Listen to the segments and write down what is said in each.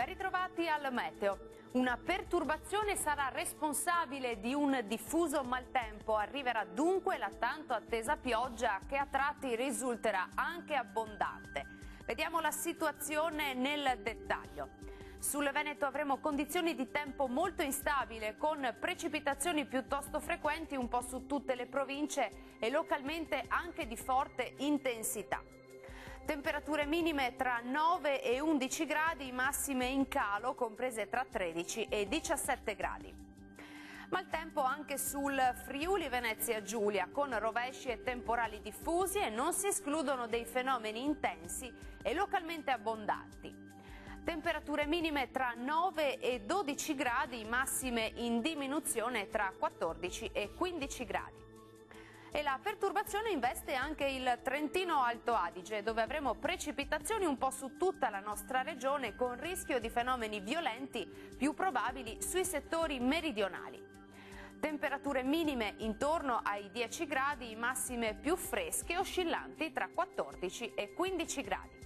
Ben ritrovati al meteo. Una perturbazione sarà responsabile di un diffuso maltempo. Arriverà dunque la tanto attesa pioggia che a tratti risulterà anche abbondante. Vediamo la situazione nel dettaglio. Sul Veneto avremo condizioni di tempo molto instabile con precipitazioni piuttosto frequenti un po' su tutte le province e localmente anche di forte intensità. Temperature minime tra 9 e 11 gradi, massime in calo comprese tra 13 e 17 gradi. Maltempo anche sul Friuli Venezia Giulia con rovesci e temporali diffusi e non si escludono dei fenomeni intensi e localmente abbondanti. Temperature minime tra 9 e 12 gradi, massime in diminuzione tra 14 e 15 gradi. E la perturbazione investe anche il Trentino Alto Adige, dove avremo precipitazioni un po' su tutta la nostra regione con rischio di fenomeni violenti più probabili sui settori meridionali. Temperature minime intorno ai 10 gradi, massime più fresche oscillanti tra 14 e 15 gradi.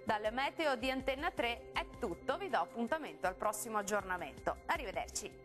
Dal meteo di Antenna 3 è tutto, vi do appuntamento al prossimo aggiornamento. Arrivederci.